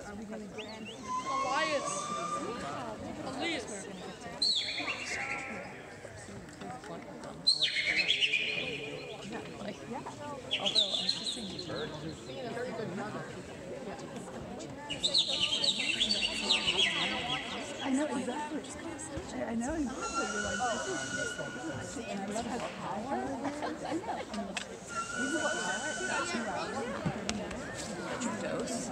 are we gonna get Elias. Elias. Although I'm just thinking, I know exactly. I know exactly. You're like, this is, and I love how power. I know. You know what? 2 hours. dose.